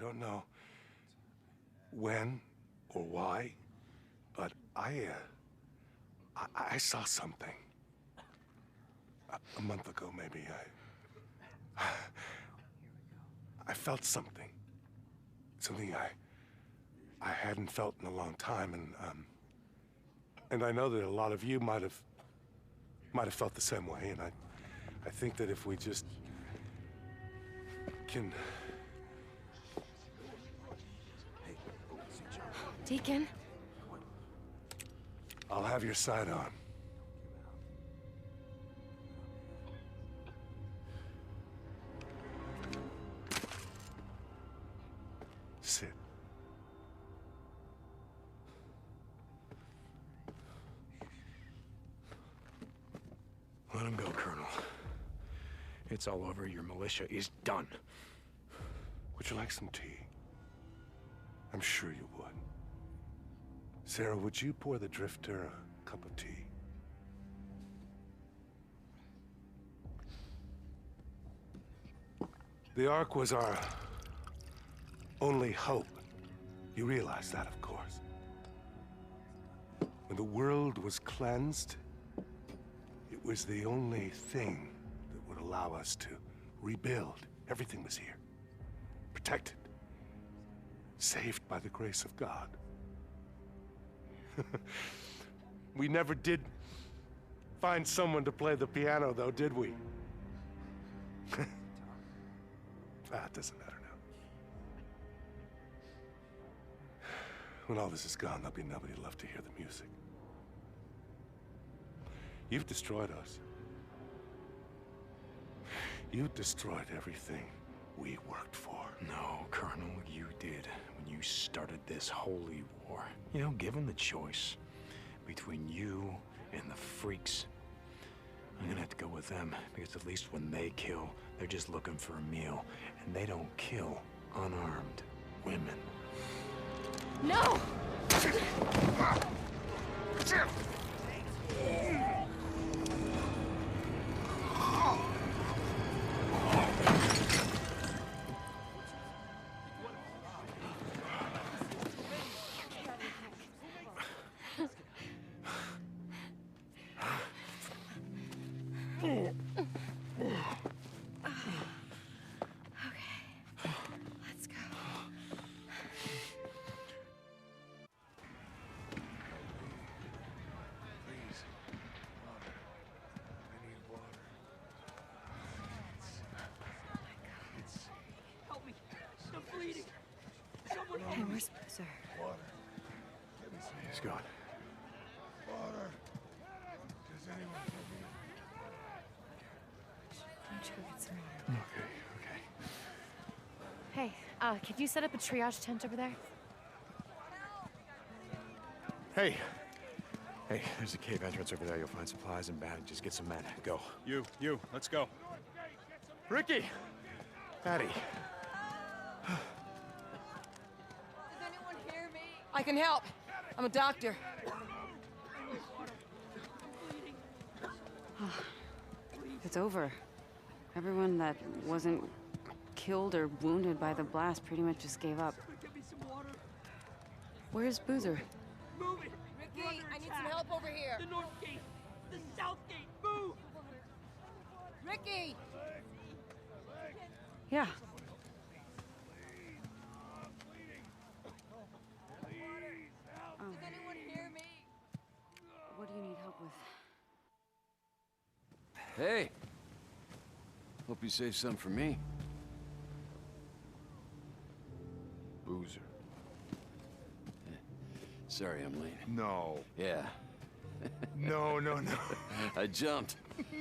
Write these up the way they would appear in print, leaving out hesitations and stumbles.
don't know when or why, but I saw something. A month ago, maybe, I felt something. Something I hadn't felt in a long time, and I know that a lot of you might have felt the same way, and I think that if we just can... Deacon? I'll have your side on. Sit. Let him go, Colonel. It's all over. Your militia is done. Would you like some tea? I'm sure you would. Sarah, would you pour the Drifter a cup of tea? The Ark was our only hope. You realize that, of course. When the world was cleansed, it was the only thing that would allow us to rebuild. Everything was here. Protected. Saved by the grace of God. We never did find someone to play the piano, though, did we? It doesn't matter now. When all this is gone, there'll be nobody left to hear the music. You've destroyed us. You destroyed everything we worked for. No, Colonel, you did when you started this holy war. You know, given the choice between you and the freaks, I'm gonna have to go with them, because at least when they kill, they're just looking for a meal, and they don't kill unarmed women. No! Hey, where's Boozer? Water. He's gone. Water. Does anyone have me? Why don't you go get some water? Okay. Hey, could you set up a triage tent over there? Hey, there's a cave entrance over there. You'll find supplies and bandages. Get some men. Go. You, let's go. Ricky! Patty. Does anyone hear me? I can help. I'm a doctor. It's over. Everyone that wasn't killed or wounded by the blast pretty much just gave up. Where's Boozer? Move it! Ricky, I need some help over here. The north gate! The south gate! Move! Ricky! Yeah. Does anyone hear me? What do you need help with? Hey! Hope you saved some for me. Boozer. Sorry I'm late. No. Yeah. No. I jumped.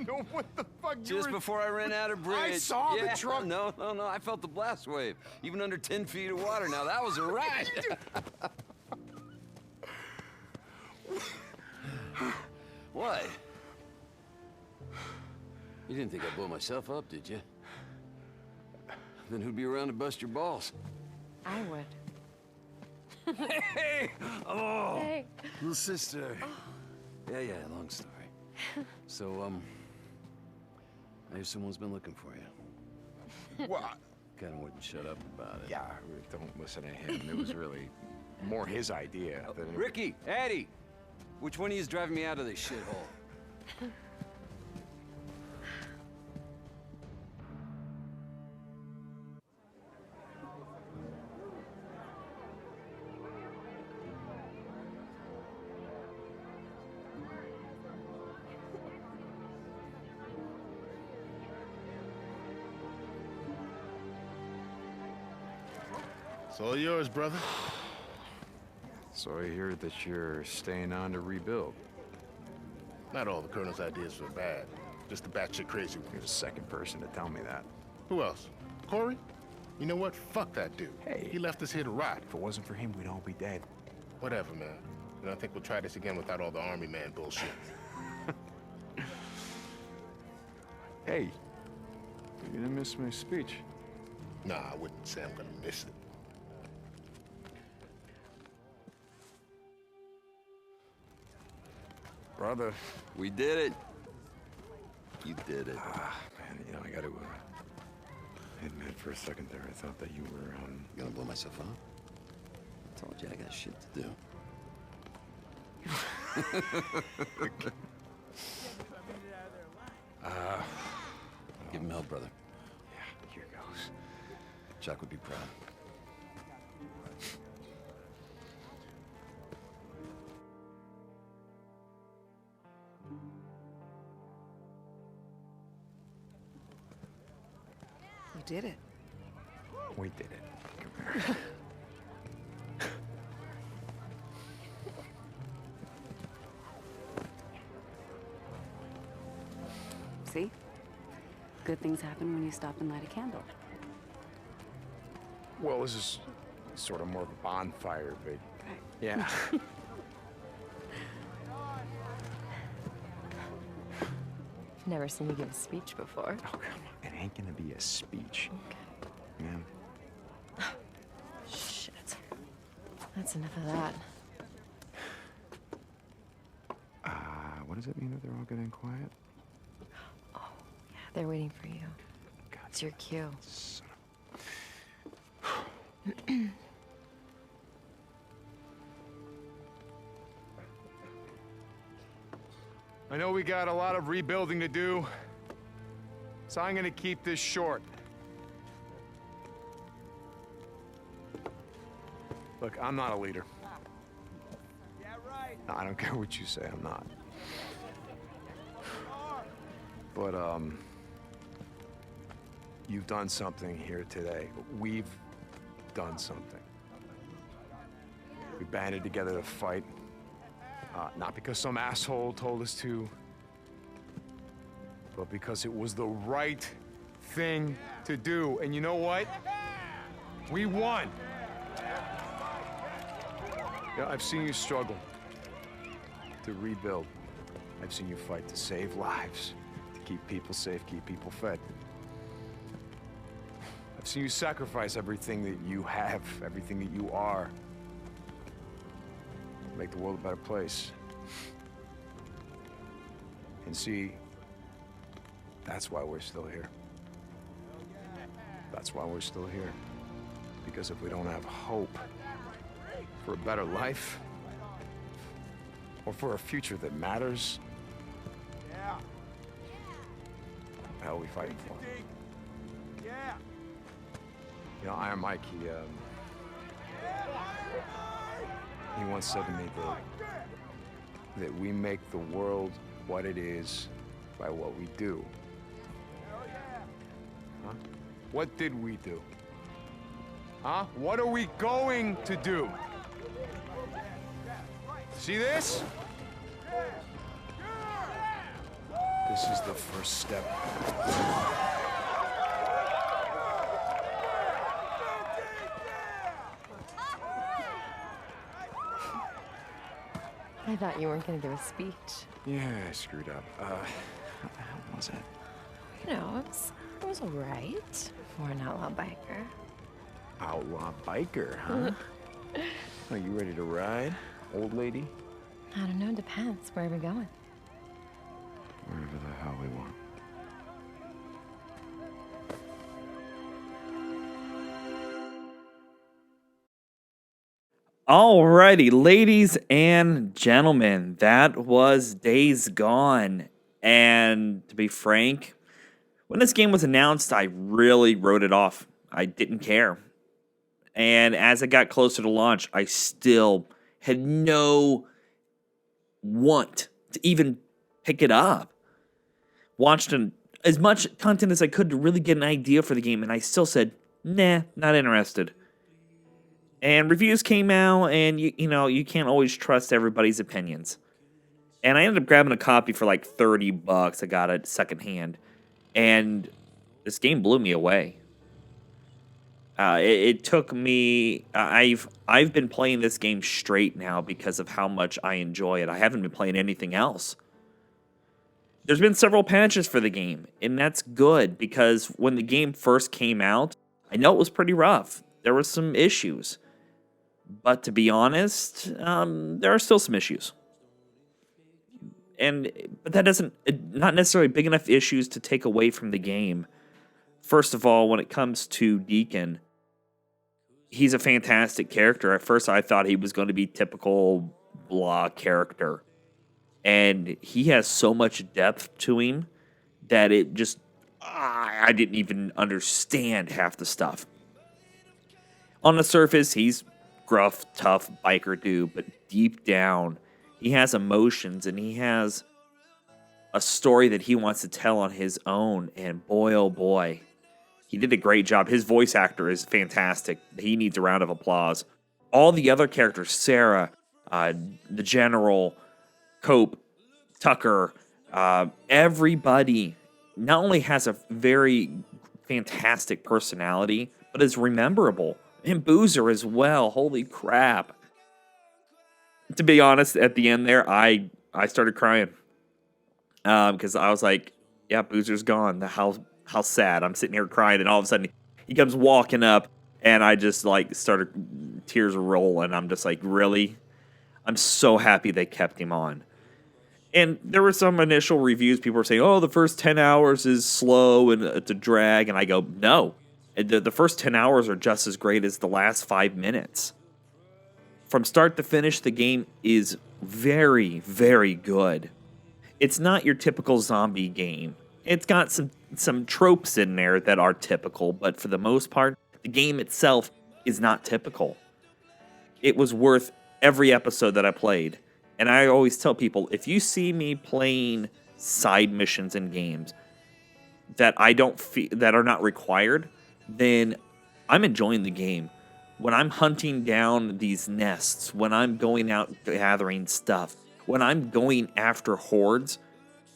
No, what the fuck? Just before I ran out of bridge. I saw the truck. No. I felt the blast wave. Even under 10 feet of water. Now that was a ride. What? You didn't think I'd blow myself up, did you? Then who'd be around to bust your balls? I would. Hey! Oh! Hey. Little sister. Yeah, long story. So, I hear someone's been looking for you. What? Kinda wouldn't shut up about it. Yeah, don't listen to him. It was really more his idea than... Ricky, Addie! Which one of you is driving me out of this shithole? It's all yours, brother. So I hear that you're staying on to rebuild. Not all the Colonel's ideas were bad. Just the batshit crazy You're the ones. second person to tell me that. Who else? Corey? You know what? Fuck that dude. Hey. He left us here to rot. If it wasn't for him, we'd all be dead. Whatever, man. And I think we'll try this again without all the army man bullshit. Hey, you didn't miss my speech. Nah, I wouldn't say I'm gonna miss it. Brother. We did it. You did it. Man, you know, I gotta admit for a second there, I thought that you were, Gonna blow myself up? Told you I got shit to do. Give him hell, brother. Yeah, here goes. Chuck would be proud. You did it. We did it. Come here. See? Good things happen when you stop and light a candle. Well, this is sort of more of a bonfire, but Right. yeah. Never seen you give a speech before. Oh, come on. It ain't gonna be a speech. Man. Shit. That's enough of that. What does it mean that they're all getting quiet? Yeah, they're waiting for you. God, It's your cue. son I know we got a lot of rebuilding to do, so I'm gonna keep this short. Look, I'm not a leader. Yeah, right. No, I don't care what you say, I'm not. But, you've done something here today. We've done something. We banded together to fight. Not because some asshole told us to, but because it was the right thing to do. And you know what? We won. Yeah, I've seen you struggle to rebuild. I've seen you fight to save lives, to keep people safe, keep people fed. I've seen you sacrifice everything that you have, everything that you are, to make the world a better place. And see, that's why we're still here. That's why we're still here. Because if we don't have hope for a better life, or for a future that matters, Yeah. what the hell are we fighting for? Yeah. You know, Iron Mike, he once said to me that we make the world what it is by what we do. Huh? What did we do? Huh? What are we going to do? See this? This is the first step. I thought you weren't gonna give a speech. Yeah, I screwed up. What the hell was it? You know, it was all right for an outlaw biker. Outlaw biker, huh? Are you ready to ride, old lady? I don't know, depends. Where are we going? Wherever the hell we want. Alrighty, ladies and gentlemen, that was Days Gone. And to be frank, when this game was announced, I really wrote it off. I didn't care. And as it got closer to launch, I still had no want to even pick it up. Watched as much content as I could to really get an idea for the game, and I still said, nah, not interested. And reviews came out, and you can't always trust everybody's opinions. And I ended up grabbing a copy for like $30. I got it secondhand, and this game blew me away. It took me. I've been playing this game straight now because of how much I enjoy it. I haven't been playing anything else. There's been several patches for the game, and that's good because when the game first came out, I know it was pretty rough. There were some issues. But to be honest, there are still some issues. But that doesn't, not necessarily big enough issues to take away from the game. First of all, when it comes to Deacon, he's a fantastic character. At first, I thought he was going to be typical blah character. And he has so much depth to him that it just, I didn't even understand half the stuff. On the surface, he's gruff, tough biker dude, but deep down, he has emotions and he has a story that he wants to tell on his own. And boy, oh boy, he did a great job. His voice actor is fantastic. He needs a round of applause. All the other characters, Sarah, the General, Cope, Tucker, everybody not only has a very fantastic personality, but is rememberable. And Boozer as well. Holy crap. To be honest, at the end there, I started crying. Because I was like, yeah, Boozer's gone. How sad. I'm sitting here crying, and all of a sudden, he comes walking up, and I just, started, tears rolling. I'm just like, really? I'm so happy they kept him on. And there were some initial reviews. People were saying, oh, the first 10 hours is slow, and it's a drag. And I go, no. The first 10 hours are just as great as the last 5 minutes. From start to finish, the game is very, very good. It's not your typical zombie game. It's got some tropes in there that are typical, but for the most part, the game itself is not typical. It was worth every episode that I played. And I always tell people, if you see me playing side missions in games that that are not required, then I'm enjoying the game. When I'm hunting down these nests, when I'm going out gathering stuff, when I'm going after hordes,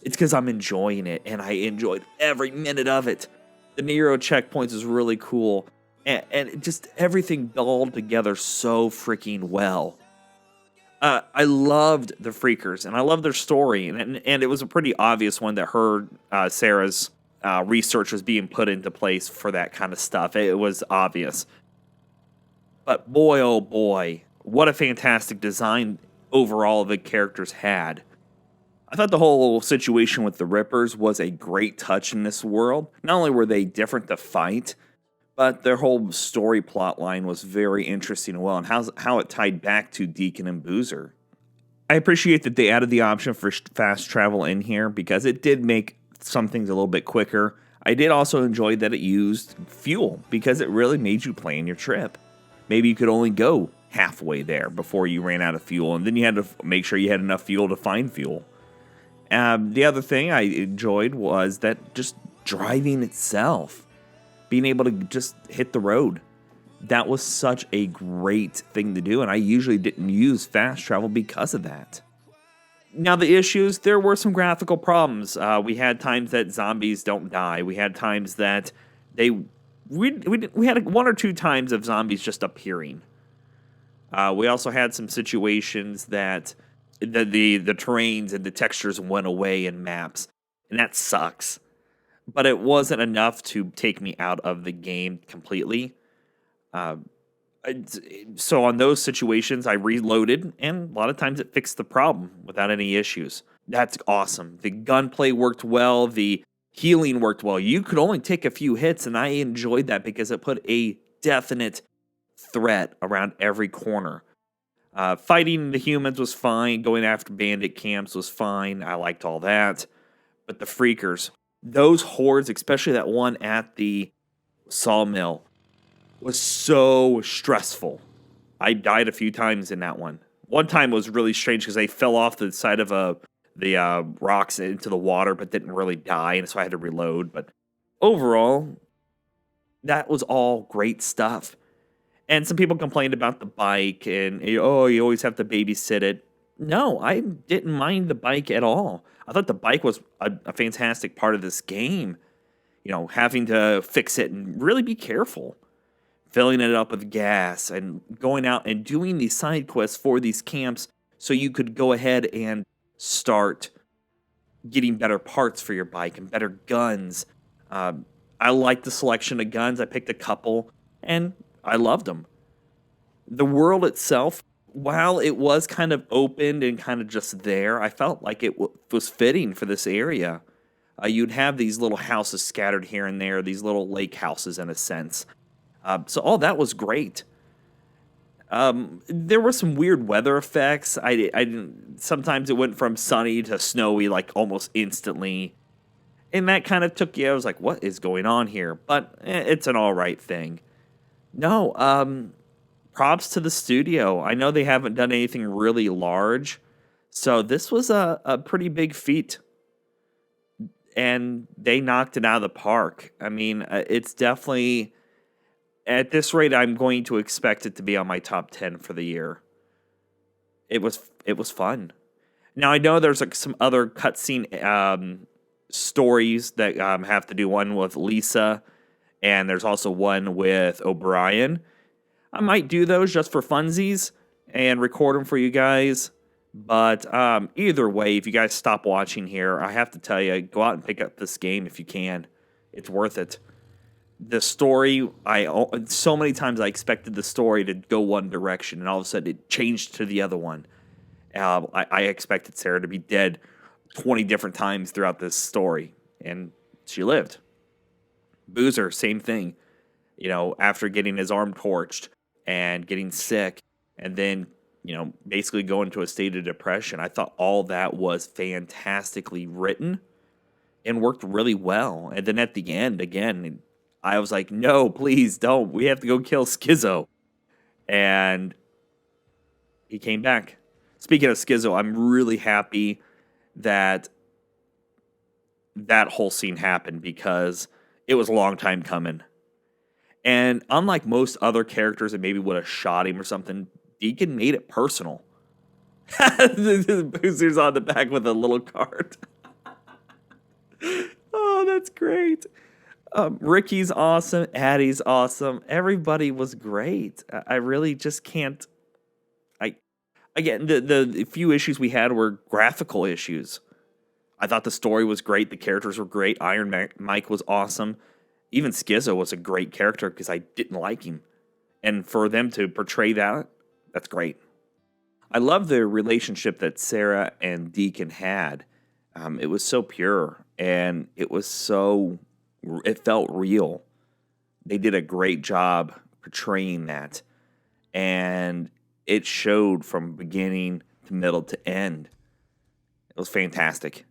it's because I'm enjoying it, and I enjoyed every minute of it. The Nero checkpoints is really cool, and just everything all together so freaking well. I loved the Freakers, and I loved their story, and it was a pretty obvious one that Sarah's research was being put into place for that kind of stuff. It was obvious. But boy, oh boy, what a fantastic design overall the characters had. I thought the whole situation with the Rippers was a great touch in this world. Not only were they different to fight, but their whole story plot line was very interesting and well, and how it tied back to Deacon and Boozer. I appreciate that they added the option for fast travel in here because it did make some things a little bit quicker. I did also enjoy that it used fuel because it really made you plan your trip. Maybe you could only go halfway there before you ran out of fuel, and then you had to make sure you had enough fuel to find fuel. The other thing I enjoyed was that just driving itself, being able to just hit the road. That was such a great thing to do, and I usually didn't use fast travel because of that. Now, the issues, there were some graphical problems. We had times that zombies don't die. We had times that we had one or two times of zombies just appearing. We also had some situations that the terrains and the textures went away in maps, and that sucks. But it wasn't enough to take me out of the game completely. So on those situations, I reloaded, and a lot of times it fixed the problem without any issues. That's awesome. The gunplay worked well. The healing worked well. You could only take a few hits, and I enjoyed that because it put a definite threat around every corner. Fighting the humans was fine. Going after bandit camps was fine. I liked all that. But the freakers, those hordes, especially that one at the sawmill, was so stressful. I died a few times in that one. One time was really strange because they fell off the side of the rocks into the water, but didn't really die, and so I had to reload. But overall, that was all great stuff. And some people complained about the bike and, oh, you always have to babysit it. No, I didn't mind the bike at all. I thought the bike was a fantastic part of this game. You know, having to fix it and really be careful. Filling it up with gas and going out and doing these side quests for these camps so you could go ahead and start getting better parts for your bike and better guns. I liked the selection of guns. I picked a couple, and I loved them. The world itself, while it was kind of opened and kind of just there, I felt like it was fitting for this area. You'd have these little houses scattered here and there, these little lake houses in a sense. So all that was great. There were some weird weather effects. I didn't. Sometimes it went from sunny to snowy like almost instantly. And that kind of took you, I was like, what is going on here? But it's an all right thing. No, props to the studio. I know they haven't done anything really large. So this was a pretty big feat. And they knocked it out of the park. I mean, it's definitely, at this rate, I'm going to expect it to be on my top 10 for the year. It was fun. Now, I know there's like some other cutscene stories that have to do one with Lisa, and there's also one with O'Brien. I might do those just for funsies and record them for you guys. But either way, if you guys stop watching here, I have to tell you, go out and pick up this game if you can. It's worth it. The story, so many times I expected the story to go one direction, and all of a sudden it changed to the other one. I expected Sarah to be dead 20 different times throughout this story, and she lived. Boozer, same thing. You know, after getting his arm torched and getting sick, and then, you know, basically going into a state of depression. I thought all that was fantastically written and worked really well. And then at the end, again, I was like, no, please don't. We have to go kill Schizo. And he came back. Speaking of Schizo, I'm really happy that that whole scene happened because it was a long time coming. And unlike most other characters that maybe would have shot him or something, Deacon made it personal. Boozer's on the back with a little card. Oh, that's great. Ricky's awesome. Addie's awesome. Everybody was great. I really just can't. Again, the few issues we had were graphical issues. I thought the story was great. The characters were great. Iron Mike was awesome. Even Schizo was a great character because I didn't like him. And for them to portray that, that's great. I love the relationship that Sarah and Deacon had. It was so pure, and it felt real. They did a great job portraying that. And it showed from beginning to middle to end. It was fantastic.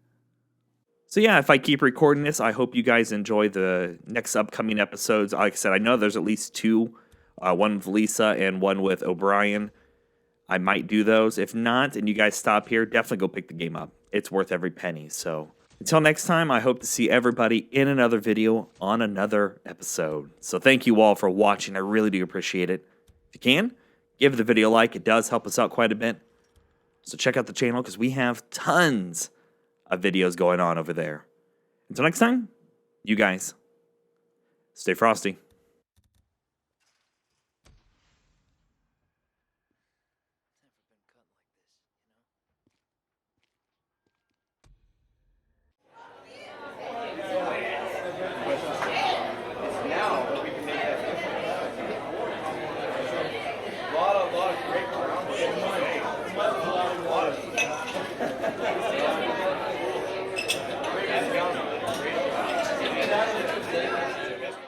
So yeah, if I keep recording this, I hope you guys enjoy the next upcoming episodes. Like I said, I know there's at least two. One with Lisa and one with O'Brien. I might do those. If not, and you guys stop here, definitely go pick the game up. It's worth every penny. So until next time, I hope to see everybody in another video on another episode. So thank you all for watching. I really do appreciate it. If you can, give the video a like. It does help us out quite a bit. So check out the channel because we have tons of videos going on over there. Until next time, you guys, stay frosty.